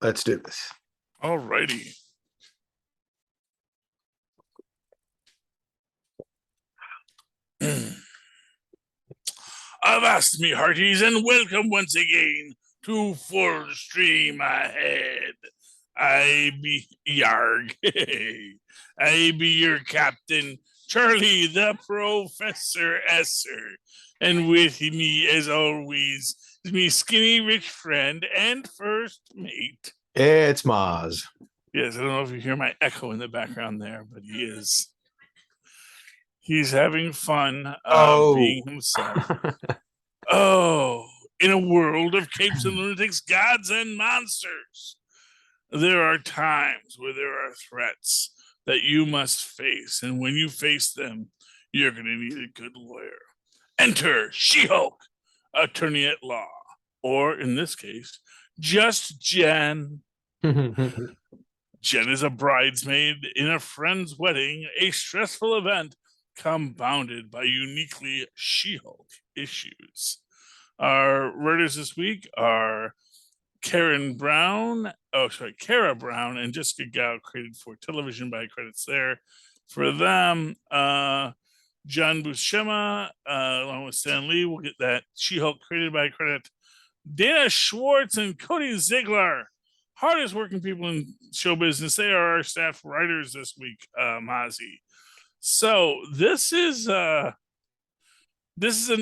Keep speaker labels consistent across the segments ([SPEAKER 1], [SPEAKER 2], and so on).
[SPEAKER 1] Let's do this.
[SPEAKER 2] All righty. Avast me hearties, and welcome once again to Full Stream Ahead. I be Yarg. I be your captain, Charlie the Professor Esser. And with me, as always, is me skinny rich friend and first mate.
[SPEAKER 1] It's Mozz.
[SPEAKER 2] Yes, I don't know if you hear my echo in the background there, but he's having fun being himself. Oh, in a world of capes and lunatics, gods and monsters, there are times where there are threats that you must face, and when you face them, you're going to need a good lawyer. Enter She-Hulk, attorney at law, or in this case, just Jen. Jen is a bridesmaid in a friend's wedding, a stressful event compounded by uniquely She-Hulk issues. Our writers this week are Kara Brown, and Jessica Gao, created for television by credits there. For them, John Buscema, along with Stan Lee, will get that She-Hulk created by credit. Dana Schwartz and Cody Ziegler, hardest working people in show business. They are our staff writers this week, Mozzie. So this is an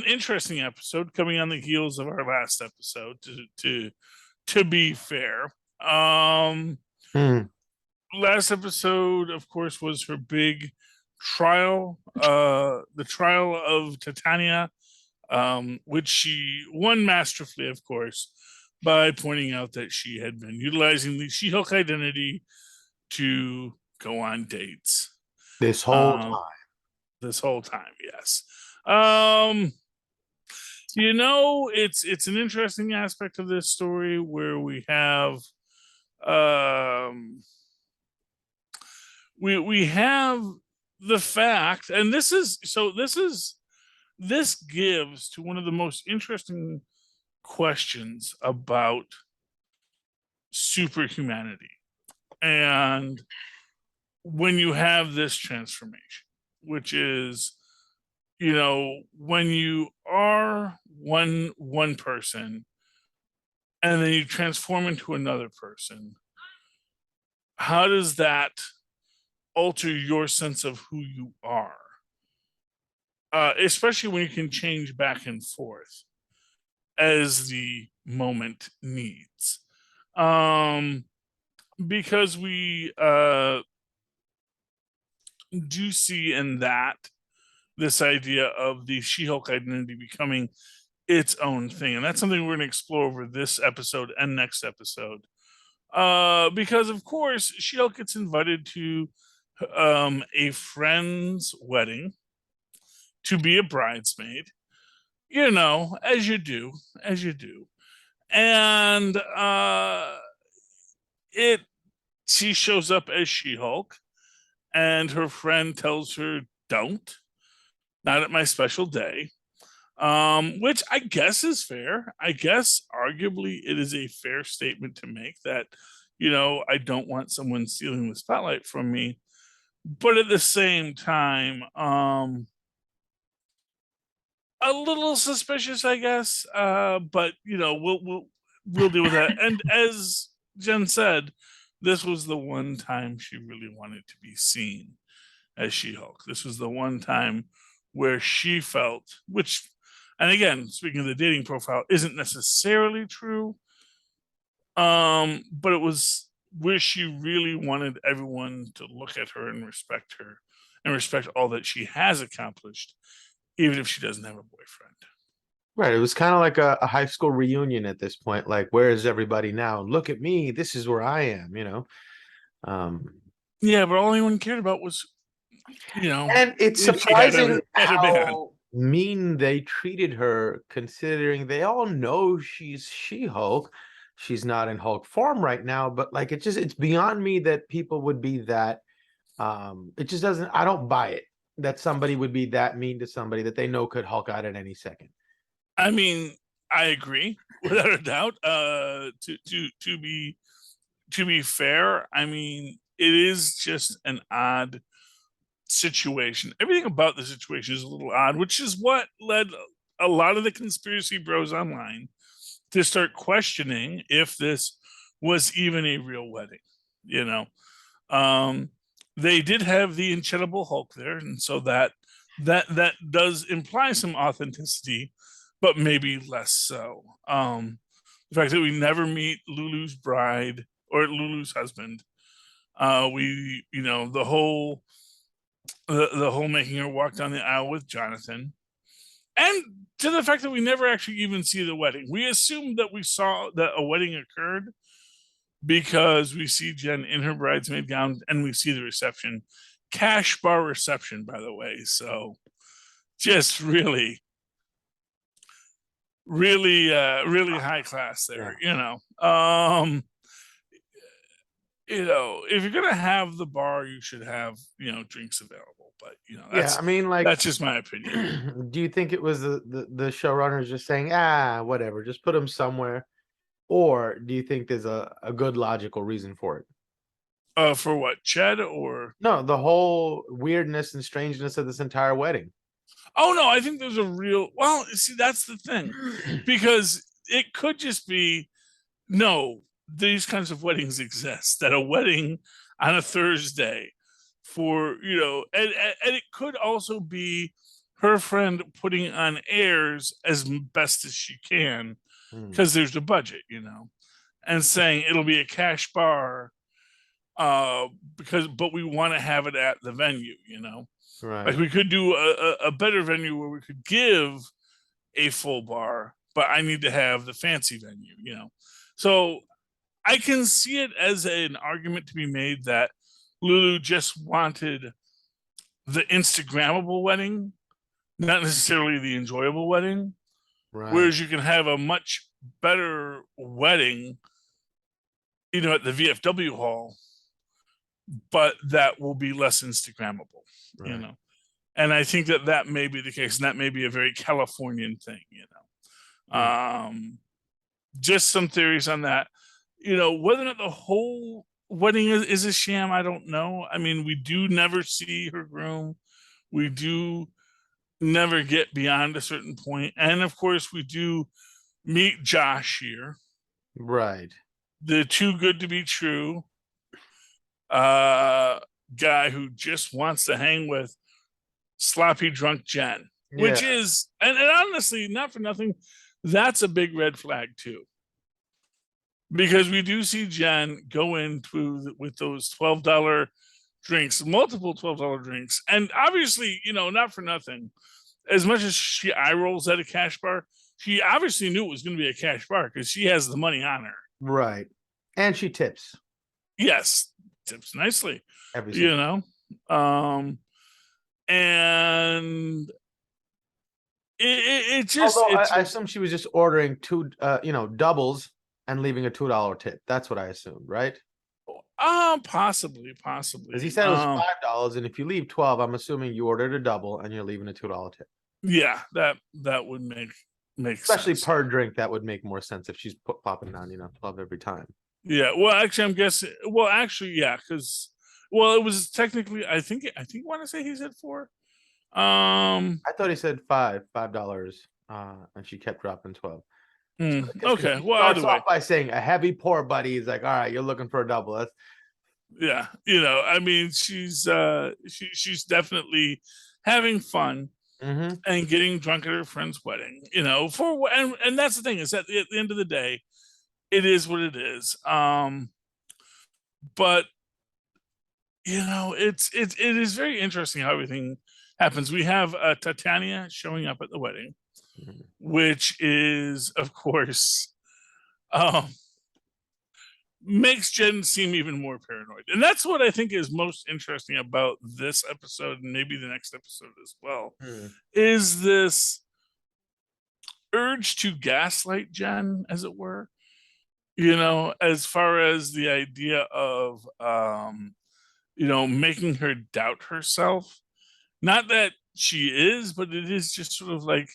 [SPEAKER 2] interesting episode coming on the heels of our last episode. To be fair, last episode, of course, was her big trial, the trial of Titania, which she won masterfully, of course, by pointing out that she had been utilizing the She-Hulk identity to go on dates.
[SPEAKER 1] This whole time.
[SPEAKER 2] Yes. It's an interesting aspect of this story where we have we have the fact, and this gives to one of the most interesting questions about superhumanity. And when you have this transformation, which is, when you are one person and then you transform into another person, how does that alter your sense of who you are? Especially when you can change back and forth as the moment needs. Because we do see in that this idea of the She-Hulk identity becoming its own thing. And that's something we're going to explore over this episode and next episode. Because, of course, She-Hulk gets invited to a friend's wedding to be a bridesmaid, as you do. And she shows up as She-Hulk, and her friend tells her, "Don't, not at my special day," which I guess is fair. I guess arguably it is a fair statement to make that, I don't want someone stealing the spotlight from me. But at the same time, a little suspicious, I guess. But we'll deal with that. And as Jen said, this was the one time she really wanted to be seen as She-Hulk. This was the one time where she felt, which, and again, speaking of the dating profile, isn't necessarily true. But it was where she really wanted everyone to look at her and respect her and respect all that she has accomplished, even if she doesn't have a boyfriend.
[SPEAKER 1] Right. It was kind of like a high school reunion at this point. Like, where is everybody now? Look at me. This is where I am,
[SPEAKER 2] Yeah, but all anyone cared about was,
[SPEAKER 1] and it's surprising how mean they treated her, considering they all know she's She-Hulk. She's not in Hulk form right now, but like it's beyond me that people would be that. It just doesn't. I don't buy it that somebody would be that mean to somebody that they know could Hulk out at any second.
[SPEAKER 2] I mean, I agree without a doubt. To be to be fair, I mean, it is just an odd situation. Everything about the situation is a little odd, which is what led a lot of the conspiracy bros online to start questioning if this was even a real wedding. You know, they did have the Incredible Hulk there, and so that does imply some authenticity, but maybe less so. The fact that we never meet Lulu's bride or Lulu's husband, we the whole making her walk down the aisle with Jonathan, and to the fact that we never actually even see the wedding. We assume that we saw that a wedding occurred because we see Jen in her bridesmaid gown and we see the reception. Cash bar reception, by the way. So just really high class there, if you're gonna have the bar, you should have drinks available. But that's that's just my opinion.
[SPEAKER 1] Do you think it was the showrunners just saying, whatever, just put him somewhere? Or do you think there's a good logical reason for
[SPEAKER 2] it? For what, Ched, or
[SPEAKER 1] no, the whole weirdness and strangeness of this entire wedding?
[SPEAKER 2] Oh no, I think there's a real see, that's the thing. Because it could just be these kinds of weddings exist, that a wedding on a Thursday for and it could also be her friend putting on airs as best as she can because there's a budget, and saying it'll be a cash bar but we want to have it at the venue,
[SPEAKER 1] right?
[SPEAKER 2] Like we could do a better venue where we could give a full bar, but I need to have the fancy venue, so I can see it as an argument to be made that Lulu just wanted the Instagrammable wedding, not necessarily the enjoyable wedding. Right. Whereas you can have a much better wedding, at the VFW hall, but that will be less Instagrammable, right. And I think that may be the case, and that may be a very Californian thing, just some theories on that. Whether or not the whole wedding is a sham, I don't know. I mean, we do never see her groom. We do never get beyond a certain point. And of course, we do meet Josh here.
[SPEAKER 1] Right.
[SPEAKER 2] The too good to be true guy who just wants to hang with sloppy drunk Jen. Yeah. Which is, and honestly, not for nothing, that's a big red flag too. Because we do see Jen go in with those $12 drinks, multiple $12 drinks. And obviously, not for nothing, as much as she eye rolls at a cash bar, she obviously knew it was going to be a cash bar because she has the money on her.
[SPEAKER 1] Right. And she tips.
[SPEAKER 2] Yes. Tips nicely.
[SPEAKER 1] Everything.
[SPEAKER 2] And it just...
[SPEAKER 1] Although I assume she was just ordering two, doubles and leaving a $2 tip. That's what I assumed, right?
[SPEAKER 2] Possibly.
[SPEAKER 1] Because he said it was $5, and if you leave 12, I'm assuming you ordered a double and you're leaving a $2 tip.
[SPEAKER 2] Yeah, that would make
[SPEAKER 1] especially
[SPEAKER 2] sense.
[SPEAKER 1] Per drink. That would make more sense if she's popping down, 12 every time.
[SPEAKER 2] Yeah. Well, actually, I'm guessing. Well, actually, yeah, because it was technically. I think. I want to say he said 4.
[SPEAKER 1] I thought he said $5, and she kept dropping 12.
[SPEAKER 2] Okay. Well,
[SPEAKER 1] either way, by saying a heavy pour, buddy. He's like, all right, you're looking for a double. That's...
[SPEAKER 2] Yeah, I mean, she's definitely having fun and getting drunk at her friend's wedding. And that's the thing, is that at the end of the day, it is what it is. But it is very interesting how everything happens. We have Titania showing up at the wedding. Which is, of course, makes Jen seem even more paranoid. And that's what I think is most interesting about this episode, and maybe the next episode as well, is this urge to gaslight Jen, as it were, as far as the idea of, making her doubt herself. Not that she is, but it is just sort of like,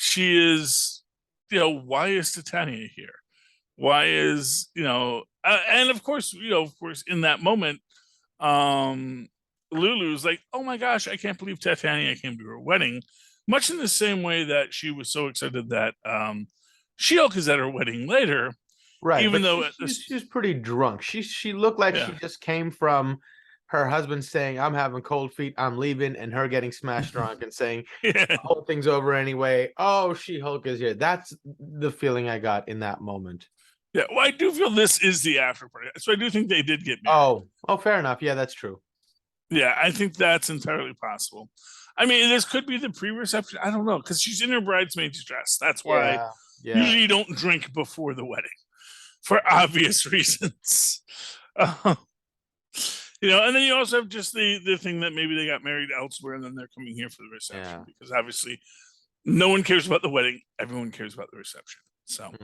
[SPEAKER 2] she is, why is Titania here? Why is, and of course, in that moment, Lulu's like, oh my gosh, I can't believe Titania came to her wedding, much in the same way that she was so excited that She-Hulk is at her wedding later,
[SPEAKER 1] Right,
[SPEAKER 2] even
[SPEAKER 1] but
[SPEAKER 2] though
[SPEAKER 1] she's pretty drunk. She looked like she just came from her husband saying, "I'm having cold feet, I'm leaving," and her getting smashed drunk and saying,
[SPEAKER 2] yeah.
[SPEAKER 1] "The whole thing's over anyway." Oh, She-Hulk is here. That's the feeling I got in that moment.
[SPEAKER 2] Yeah, well, I do feel this is the after party, so I do think they did get married.
[SPEAKER 1] Oh, fair enough. Yeah, that's true.
[SPEAKER 2] Yeah, I think that's entirely possible. I mean, this could be the pre-reception. I don't know, because she's in her bridesmaid's dress. That's why usually you don't drink before the wedding for obvious reasons. And then you also have just the thing that maybe they got married elsewhere and then they're coming here for the reception, because obviously no one cares about the wedding. Everyone cares about the reception. So,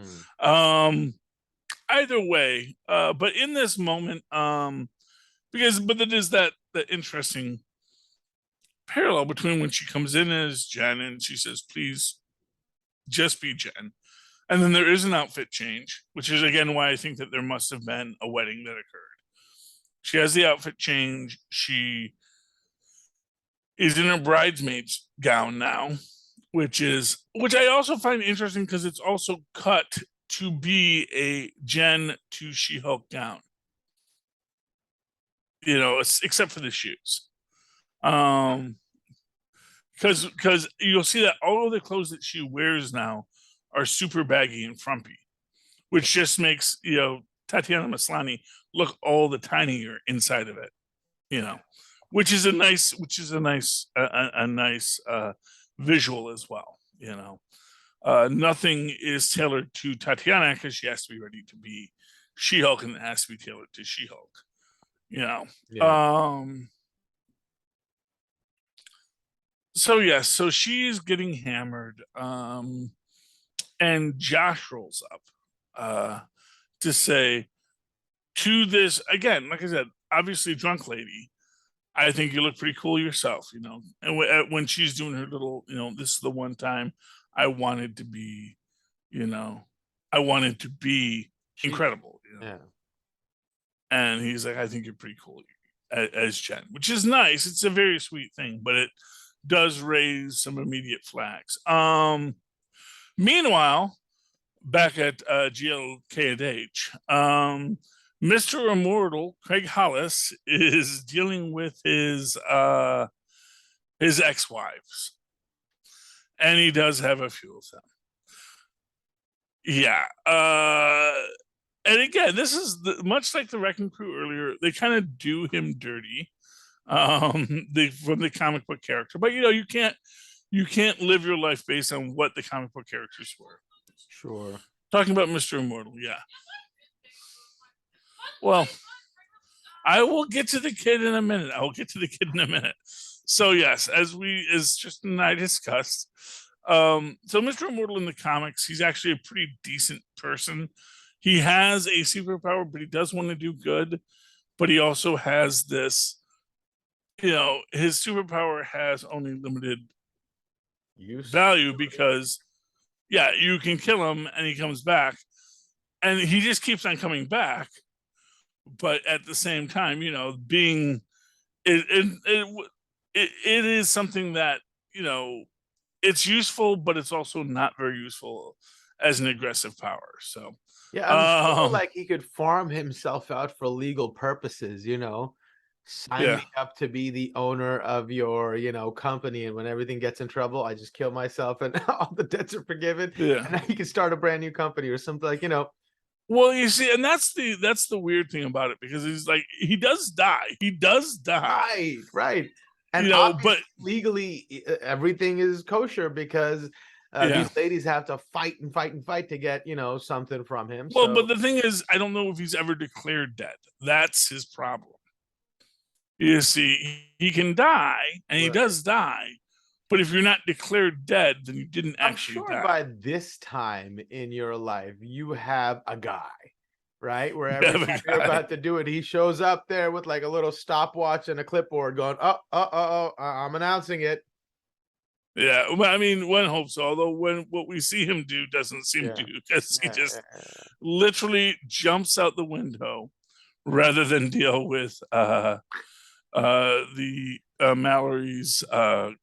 [SPEAKER 2] either way, but in this moment, but it is that interesting parallel between when she comes in as Jen and she says, please just be Jen. And then there is an outfit change, which is again why I think that there must have been a wedding that occurred. She has the outfit change. She is in her bridesmaid's gown now, which I also find interesting because it's also cut to be a Jen to She-Hulk gown. Except for the shoes. Because you'll see that all of the clothes that she wears now are super baggy and frumpy, which just makes Tatiana Maslany look all the tinier inside of it, which is a nice visual as well. Nothing is tailored to Tatiana because she has to be ready to be She-Hulk, and it has to be tailored to She-Hulk. So she's getting hammered, and Josh rolls up to say to this again, like I said, obviously drunk lady, I think you look pretty cool yourself, and when she's doing her little, this is the one time I wanted to be, incredible, and he's like, I think you're pretty cool as Jen, which is nice. It's a very sweet thing, but it does raise some immediate flags. Meanwhile, back at GLK&H, Mr. Immortal Craig Hollis is dealing with his ex-wives, and he does have a few of them. Yeah. And again, this is much like the Wrecking Crew earlier. They kind of do him dirty, from the comic book character. But you can't live your life based on what the comic book characters were.
[SPEAKER 1] Sure.
[SPEAKER 2] Talking about Mr. Immortal, yeah. Well, I will get to the kid in a minute. So yes, as Tristan and I discussed, so Mr. Immortal in the comics, he's actually a pretty decent person. He has a superpower, but he does want to do good. But he also has this, his superpower has only limited value because, you can kill him and he comes back, and he just keeps on coming back. But at the same time, being it is something that it's useful, but it's also not very useful as an aggressive power. So
[SPEAKER 1] yeah, I'm sure like he could farm himself out for legal purposes, sign me up to be the owner of your, company, and when everything gets in trouble, I just kill myself and all the debts are forgiven. And now you can start a brand new company or something, like,
[SPEAKER 2] Well, you see, and that's the weird thing about it, because he's like, he does die.
[SPEAKER 1] Right. And but legally everything is kosher because these ladies have to fight to get, something from him.
[SPEAKER 2] Well, but the thing is, I don't know if he's ever declared dead. That's his problem. You see, he can die, and he does die. But if you're not declared dead, then you didn't actually die.
[SPEAKER 1] By this time in your life, you have a guy, right? Where every time you're about to do it, he shows up there with like a little stopwatch and a clipboard going, I'm announcing it.
[SPEAKER 2] Yeah, well, I mean, one hopes. Although when what we see him do doesn't seem to, because he just literally jumps out the window rather than deal with the Mallory's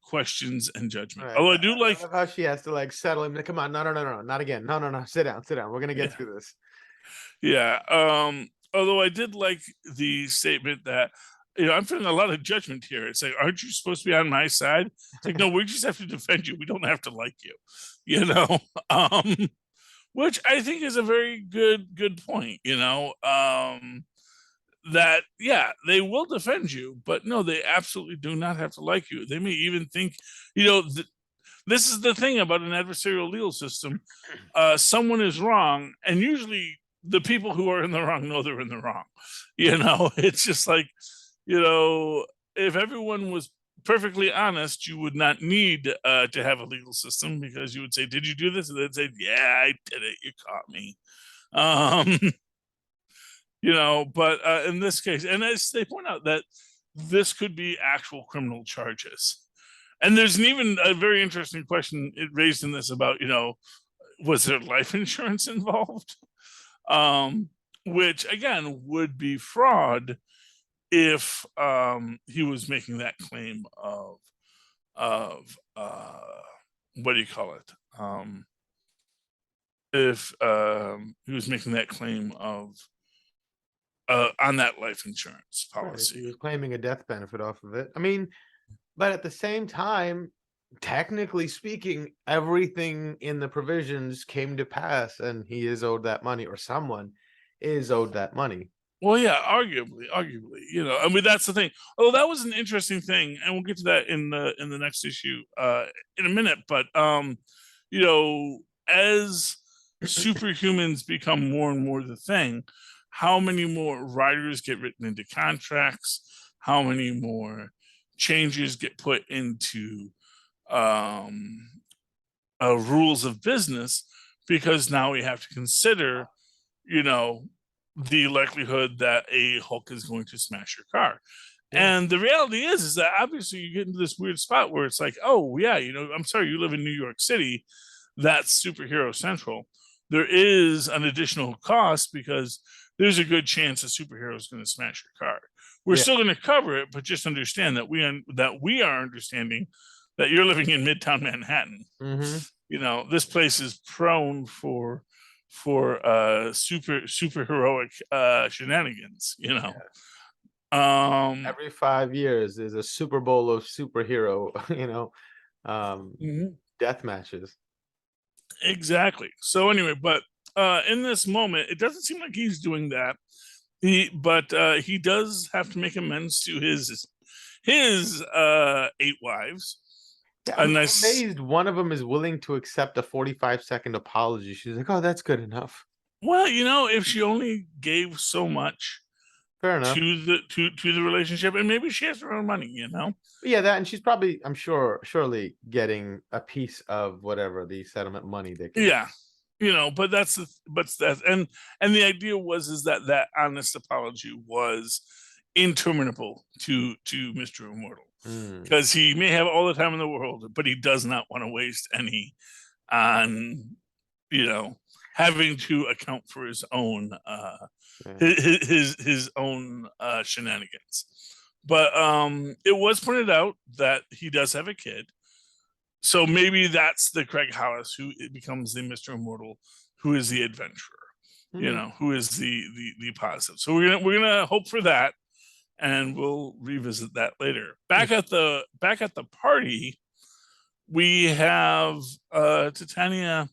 [SPEAKER 2] questions and judgment.
[SPEAKER 1] Right.
[SPEAKER 2] Although I do like
[SPEAKER 1] love how she has to like settle him. Come on, no, not again. No, sit down. We're gonna get through this.
[SPEAKER 2] Yeah. Although I did like the statement that, I'm feeling a lot of judgment here. It's like, aren't you supposed to be on my side? It's like, no, we just have to defend you. We don't have to like you, you know? Which I think is a very good point, that, yeah, they will defend you, but no, they absolutely do not have to like you. They may even think, this is the thing about an adversarial legal system. Someone is wrong, and usually the people who are in the wrong know they're in the wrong. It's just like, if everyone was perfectly honest, you would not need to have a legal system, because you would say, "Did you do this?" And they'd say, "Yeah, I did it. You caught me." But in this case, and as they point out, that this could be actual criminal charges. And there's even a very interesting question it raised in this about, was there life insurance involved? Which again would be fraud if he was making that claim of what do you call it? If he was making that claim of on that life insurance policy.
[SPEAKER 1] He was claiming a death benefit off of it. I mean, but at the same time, technically speaking, everything in the provisions came to pass, and he is owed that money, or someone is owed that money.
[SPEAKER 2] Well, yeah, arguably, I mean, that's the thing. Oh, that was an interesting thing, and we'll get to that in the next issue in a minute. But as superhumans become more and more the thing, how many more riders get written into contracts? How many more changes get put into rules of business? Because now we have to consider, the likelihood that a Hulk is going to smash your car. Yeah. And the reality is that obviously you get into this weird spot where it's like, oh yeah, I'm sorry, you live in New York City, that's superhero central. There is an additional cost because there's a good chance a superhero is going to smash your car. We're still going to cover it, but just understand that we are understanding that you're living in Midtown Manhattan.
[SPEAKER 1] Mm-hmm.
[SPEAKER 2] This place is prone for super heroic shenanigans.
[SPEAKER 1] Every 5 years there's a Super Bowl of superhero, death matches.
[SPEAKER 2] Exactly. So anyway, but in this moment, it doesn't seem like he's doing that. He does have to make amends to his 8 wives.
[SPEAKER 1] Yeah, I'm amazed one of them is willing to accept a 45-second apology. She's like, "Oh, that's good enough."
[SPEAKER 2] Well, if she only gave so much,
[SPEAKER 1] fair enough,
[SPEAKER 2] to the relationship, and maybe she has her own money,
[SPEAKER 1] Yeah, that, and she's probably, I'm sure, surely getting a piece of whatever the settlement money they can.
[SPEAKER 2] Yeah, but that's and the idea is that honest apology was interminable to Mr. Immortal, because he may have all the time in the world, but he does not want to waste any on having to account for his own his own shenanigans. But it was pointed out that he does have a kid. So maybe that's the Craig Hollis who becomes the Mr. Immortal, who is the adventurer, who is the positive. So we're gonna hope for that, and we'll revisit that later. Back at the party, we have Titania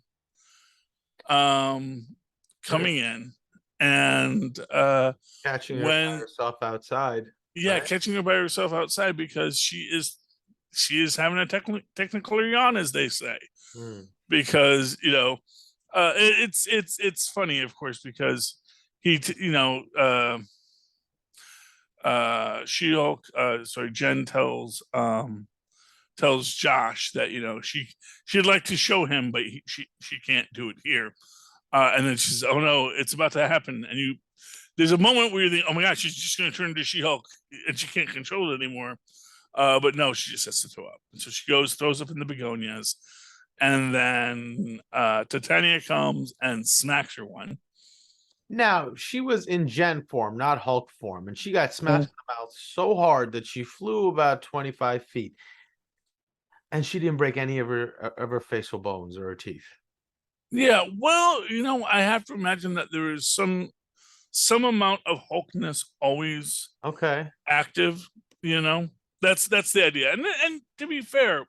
[SPEAKER 2] coming in and
[SPEAKER 1] catching her by herself outside.
[SPEAKER 2] Yeah, right? Catching her by herself outside because she is having a technical yawn, as they say, because it's funny, of course, because She-Hulk, Jen tells Josh that she'd like to show him, but she can't do it here, and then she says, "Oh no, it's about to happen," and there's a moment where you think, "Oh my gosh, she's just going to turn into She-Hulk and she can't control it anymore." But no, she just has to throw up. And so she goes, throws up in the begonias, and then Titania comes and smacks her one.
[SPEAKER 1] Now, she was in Gen form, not Hulk form, and she got smashed in the mouth so hard that she flew about 25 feet. And she didn't break any of her facial bones or her teeth.
[SPEAKER 2] Yeah, well, I have to imagine that there is some amount of Hulkness always active. That's the idea. And to be fair,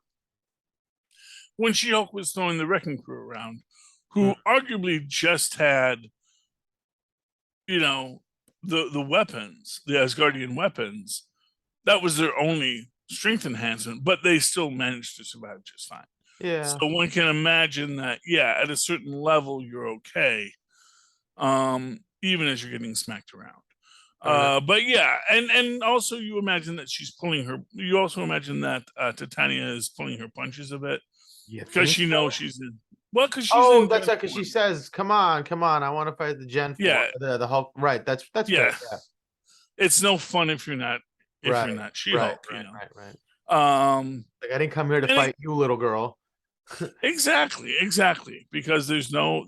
[SPEAKER 2] when She-Hulk was throwing the Wrecking Crew around, who arguably just had, the weapons, the Asgardian weapons, that was their only strength enhancement, but they still managed to survive just fine.
[SPEAKER 1] Yeah.
[SPEAKER 2] So one can imagine that, at a certain level, you're okay, even as you're getting smacked around. But yeah, and also you imagine that she's pulling her. You also imagine that Titania is pulling her punches a bit because she knows she's in. Well, because she's in.
[SPEAKER 1] That's right. Because she says, "Come on, I want to fight the Gen 4, the Hulk." Right. That's fair. Yeah.
[SPEAKER 2] It's no fun if you're not She-Hulk.
[SPEAKER 1] Right. Like, I didn't come here to fight you, little girl.
[SPEAKER 2] Exactly. Because there's no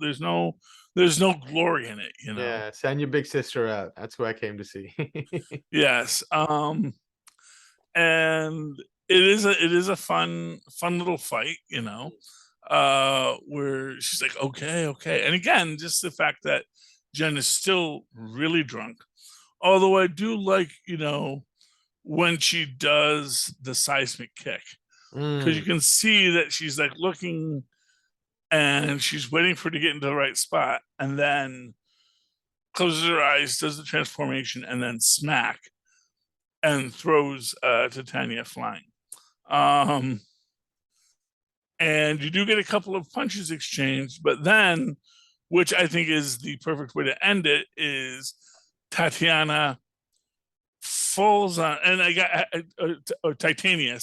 [SPEAKER 2] glory in it.
[SPEAKER 1] Yeah. Send your big sister out. That's who I came to see.
[SPEAKER 2] Yes. And it is a fun little fight, where she's like, okay. And again, just the fact that Jen is still really drunk. Although I do like, when she does the seismic kick, because you can see that she's like looking and she's waiting for it to get into the right spot, and then closes her eyes, does the transformation, and then smack, and throws Titania flying. And you do get a couple of punches exchanged, but then, which I think is the perfect way to end it, is Titania falls on, and I got Titania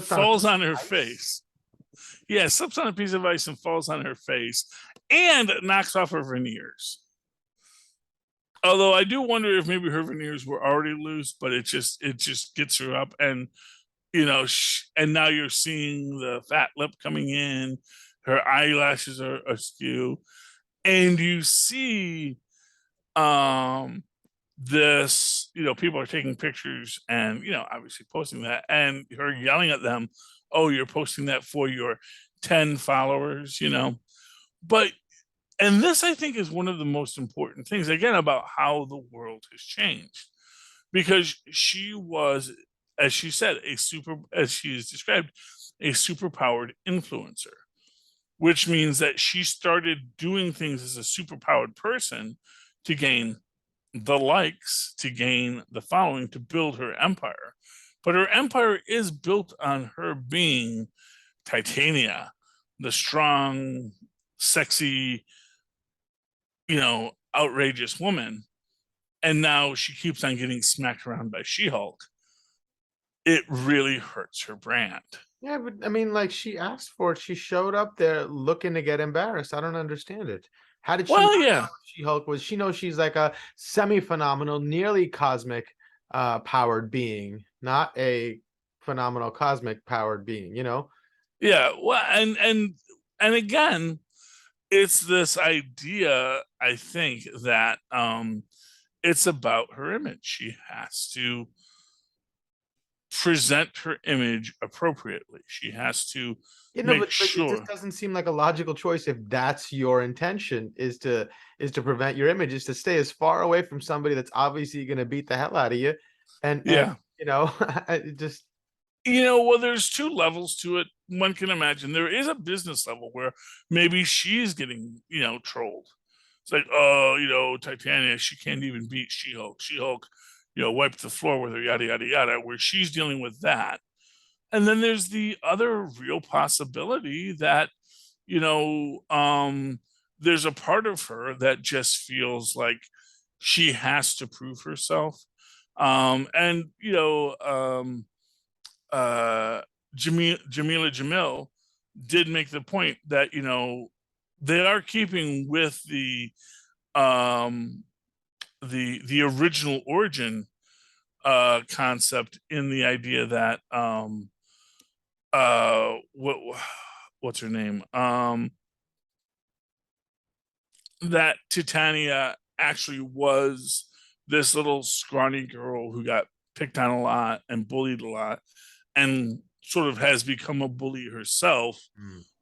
[SPEAKER 2] falls on her face. Yeah, slips on a piece of ice and falls on her face and knocks off her veneers. Although I do wonder if maybe her veneers were already loose, but it just gets her up, and and now you're seeing the fat lip coming in, her eyelashes are askew, and you see this, people are taking pictures and, obviously posting that, and her yelling at them, "Oh, you're posting that for your 10 followers," But, and this, I think, is one of the most important things, again, about how the world has changed. Because she was, as she said, as she is described, a superpowered influencer, which means that she started doing things as a superpowered person to gain the likes, to gain the following, to build her empire. But her empire is built on her being Titania, the strong, sexy, outrageous woman. And now she keeps on getting smacked around by She-Hulk. It really hurts her brand.
[SPEAKER 1] Yeah, but I mean, like, she asked for it. She showed up there looking to get embarrassed. I don't understand it. How did she know She-Hulk was? She knows she's like a semi-phenomenal, nearly cosmic powered being, not a phenomenal cosmic powered being,
[SPEAKER 2] Yeah, well, and again, it's this idea, I think, that it's about her image. She has to present her image appropriately. She has to make sure.
[SPEAKER 1] It just doesn't seem like a logical choice if that's your intention, is to prevent your image, is to stay as far away from somebody that's obviously going to beat the hell out of you. And it just.
[SPEAKER 2] Well, there's two levels to it. One can imagine there is a business level where maybe she's getting, trolled. It's like, oh, Titania, she can't even beat She-Hulk. She-Hulk, wiped the floor with her, yada, yada, yada, where she's dealing with that. And then there's the other real possibility that, there's a part of her that just feels like she has to prove herself. And, Jamila Jamil did make the point that, they are keeping with the original origin concept in the idea that what's her name? That Titania actually was this little scrawny girl who got picked on a lot and bullied a lot, and sort of has become a bully herself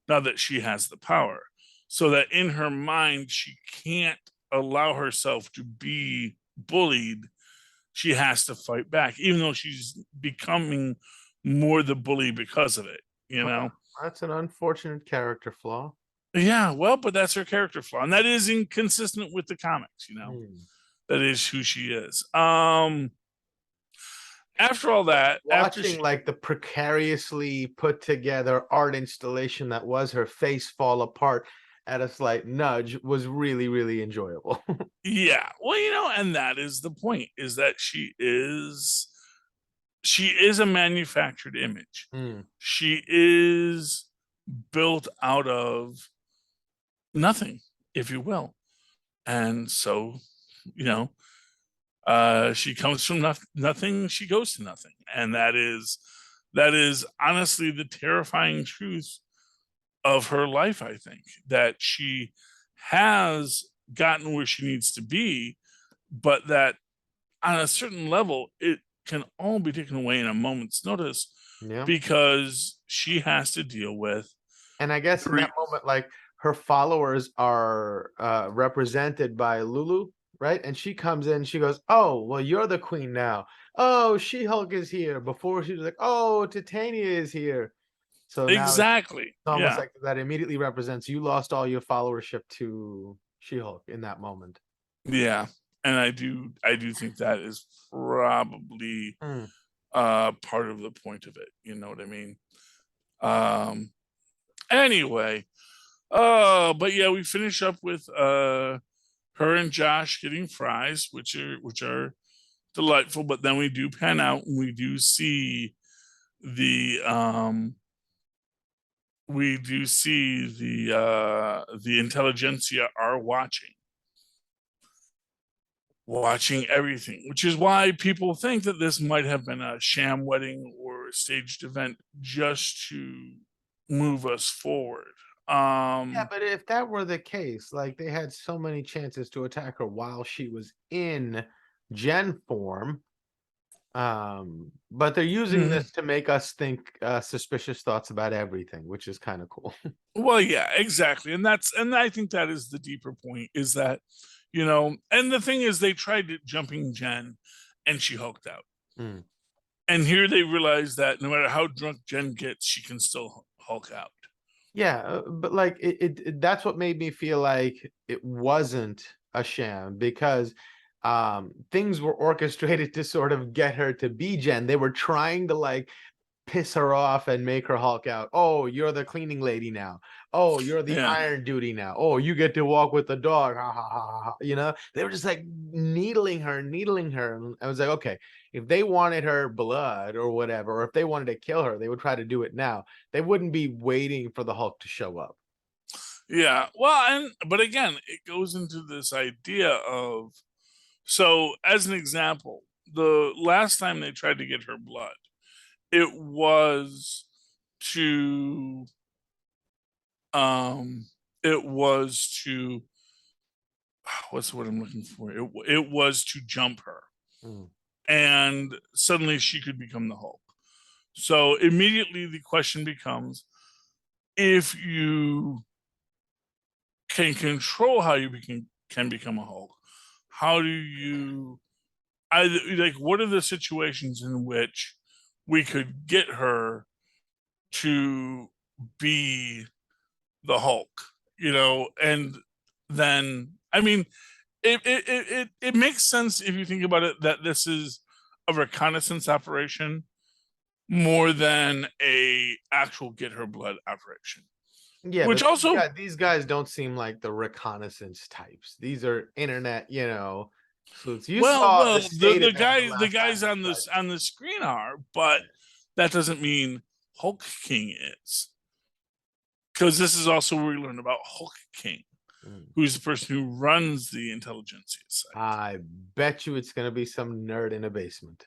[SPEAKER 2] now that she has the power. So that in her mind, she can't allow herself to be bullied. She has to fight back, even though she's becoming more the bully because of it, you know?
[SPEAKER 1] That's an unfortunate character flaw.
[SPEAKER 2] Yeah, well, but that's her character flaw, and that is inconsistent with the comics, you know. That is who she is. After all that,
[SPEAKER 1] watching like the precariously put together art installation that was her face fall apart at a slight nudge was really, really enjoyable.
[SPEAKER 2] Yeah, well, you know, and that is the point, is that she is a manufactured image. She is built out of nothing, if you will. And so, you know, she comes from nothing, she goes to nothing. And that is honestly the terrifying truth of her life, I think, that she has gotten where she needs to be, but that on a certain level, it can all be taken away in a moment's notice, because she has to deal with.
[SPEAKER 1] And I guess in that moment, like, her followers are represented by Lulu, right? And she comes in, she goes, "Oh, well, you're the queen now. Oh, She-Hulk is here." Before she was like, "Oh, Titania is here." So now
[SPEAKER 2] exactly,
[SPEAKER 1] it's almost like that immediately represents you lost all your followership to She-Hulk in that moment.
[SPEAKER 2] Yeah, and I do think that is probably part of the point of it. You know what I mean? Anyway, but yeah, we finish up with her and Josh getting fries, which are delightful. But then we do pan out and we do see the the intelligentsia are watching everything, which is why people think that this might have been a sham wedding or a staged event just to move us forward.
[SPEAKER 1] Yeah, but if that were the case, like, they had so many chances to attack her while she was in Gen form. But they're using this to make us think suspicious thoughts about everything, which is kind of cool.
[SPEAKER 2] Well, yeah, exactly. And I think that is the deeper point, is that, you know, and the thing is, they tried jumping Jen and she hulked out. And here they realize that no matter how drunk Jen gets, she can still hulk out.
[SPEAKER 1] Yeah, but like that's what made me feel like it wasn't a sham, because things were orchestrated to sort of get her to be Jen. They were trying to like piss her off and make her Hulk out. "Oh, you're the cleaning lady now. Oh, you're the iron duty now. Oh, you get to walk with the dog." Ha, ha, ha, ha. You know, they were just like needling her. And I was like, okay, if they wanted her blood or whatever, or if they wanted to kill her, they would try to do it now. They wouldn't be waiting for the Hulk to show up.
[SPEAKER 2] Yeah, well, but again, it goes into this idea of, so as an example, the last time they tried to get her blood, it was to what's the word I'm looking for? It was to jump her. And suddenly she could become the Hulk. So immediately the question becomes, if you can control how you can become a Hulk, how do you like, what are the situations in which we could get her to be the Hulk, you know? And then, I mean, it makes sense if you think about it, that this is a reconnaissance operation more than a actual get her blood operation.
[SPEAKER 1] Yeah,
[SPEAKER 2] which
[SPEAKER 1] but
[SPEAKER 2] also
[SPEAKER 1] these guys don't seem like the reconnaissance types. These are internet, sleuths. You saw the state of
[SPEAKER 2] the guys on the screen are, but that doesn't mean Hulk King is, because this is also where we learn about Hulk King, who's the person who runs the intelligentsia site.
[SPEAKER 1] I bet you it's going to be some nerd in a basement.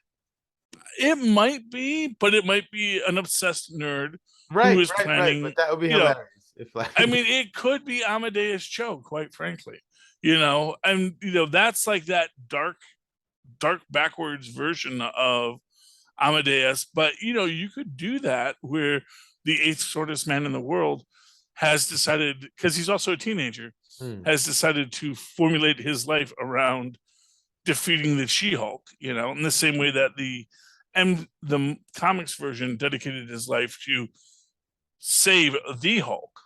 [SPEAKER 2] It might be, but it might be an obsessed nerd
[SPEAKER 1] Right,
[SPEAKER 2] who is
[SPEAKER 1] right, right.
[SPEAKER 2] planning.
[SPEAKER 1] But that would be
[SPEAKER 2] You know,
[SPEAKER 1] hilarious if, like,
[SPEAKER 2] I mean, it could be Amadeus Cho, quite frankly. You know, and that's like that dark backwards version of Amadeus. But you could do that where the eighth shortest man in the world has decided, because he's also a teenager, has decided to formulate his life around defeating the She-Hulk, in the same way that the comics version dedicated his life to save the Hulk.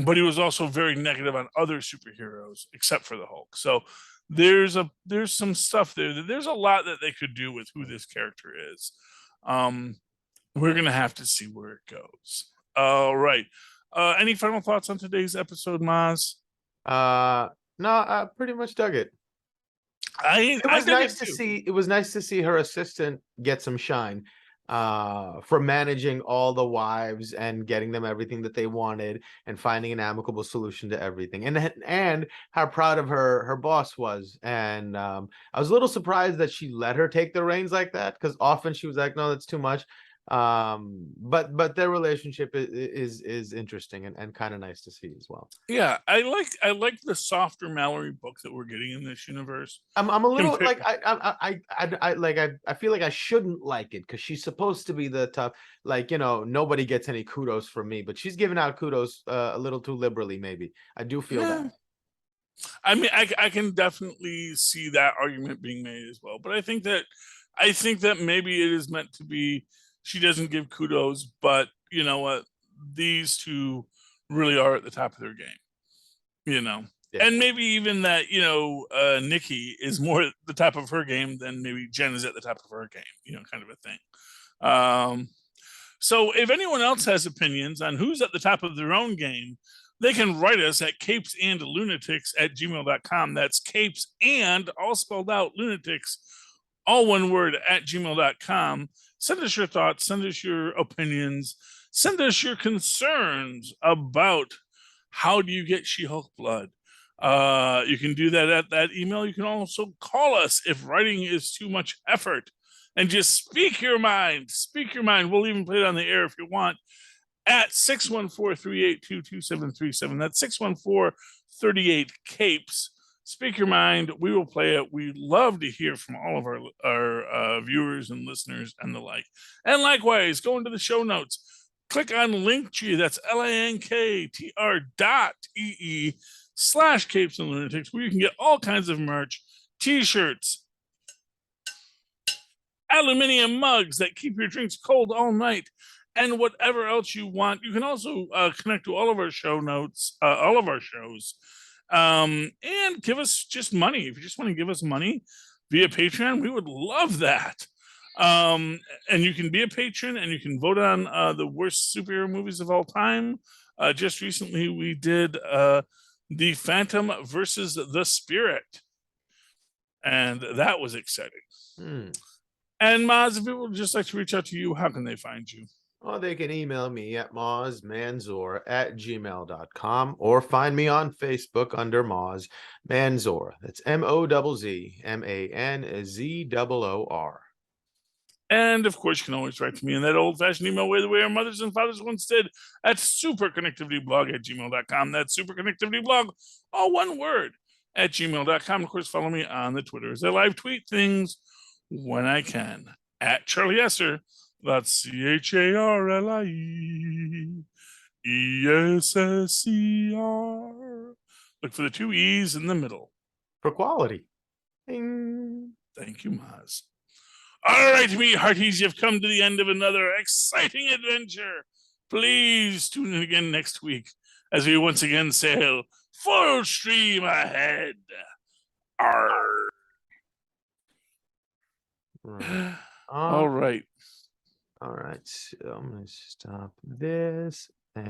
[SPEAKER 2] But he was also very negative on other superheroes except for the Hulk. So there's some stuff there. There's a lot that they could do with who this character is. We're gonna have to see where it goes. All right. Any final thoughts on today's episode, Mozz?
[SPEAKER 1] No, I pretty much dug it. It was nice to see. It was nice to see her assistant get some shine for managing all the wives and getting them everything that they wanted and finding an amicable solution to everything, and how proud of her boss was. And I was a little surprised that she let her take the reins like that, because often she was like, no, that's too much. But their relationship is interesting and kind of nice to see as well.
[SPEAKER 2] Yeah, I like the softer Mallory book that we're getting in this universe.
[SPEAKER 1] I'm a little like I feel like I shouldn't like it because she's supposed to be the tough, like, nobody gets any kudos from me, but she's giving out kudos a little too liberally. Maybe I do feel that.
[SPEAKER 2] I mean, I can definitely see that argument being made as well, but I think that maybe it is meant to be. She doesn't give kudos, but you know what? These two really are at the top of their game. Yeah. And maybe even that, Nikki is more at the top of her game than maybe Jen is at the top of her game, kind of a thing. So if anyone else has opinions on who's at the top of their own game, they can write us at CapesandLunatics@gmail.com. That's Capes and all spelled out Lunatics, all one word, @gmail.com. Send us your thoughts, send us your opinions, send us your concerns about how do you get She-Hulk blood. You can do that at that email. You can also call us if writing is too much effort and just speak your mind. Speak your mind. We'll even play it on the air if you want at 614-382-2737. That's 614-38-CAPES. Speak your mind. We will play it. We love to hear from all of our viewers and listeners and the like. And likewise, go into the show notes. Click on Linktree. That's linktr.ee/CapesandLunatics, where you can get all kinds of merch, t-shirts, aluminum mugs that keep your drinks cold all night, and whatever else you want. You can also connect to all of our show notes, all of our shows, and give us just money. If you just want to give us money via Patreon, we would love that. And you can be a patron and you can vote on the worst superhero movies of all time. Just recently we did The Phantom versus the Spirit, and that was exciting. And Mozz, if people would just like to reach out to you, how can they find you?
[SPEAKER 1] Well, they can email me at mozzmanzor@gmail.com or find me on Facebook under Mozz Manzor. That's MOZZMANZOOR.
[SPEAKER 2] And of course, you can always write to me in that old-fashioned email way the way our mothers and fathers once did at superconnectivityblog@gmail.com. That's superconnectivityblog, all one word, @gmail.com. Of course, follow me on the Twitter as I live tweet things when I can at Charlie Esser. That's CharlieEssser. Look for the two E's in the middle.
[SPEAKER 1] For quality.
[SPEAKER 2] Ding. Thank you, Mozz. All right, me hearties, you've come to the end of another exciting adventure. Please tune in again next week as we once again sail full stream ahead. Arr. All right.
[SPEAKER 1] All right, so I'm going to stop this and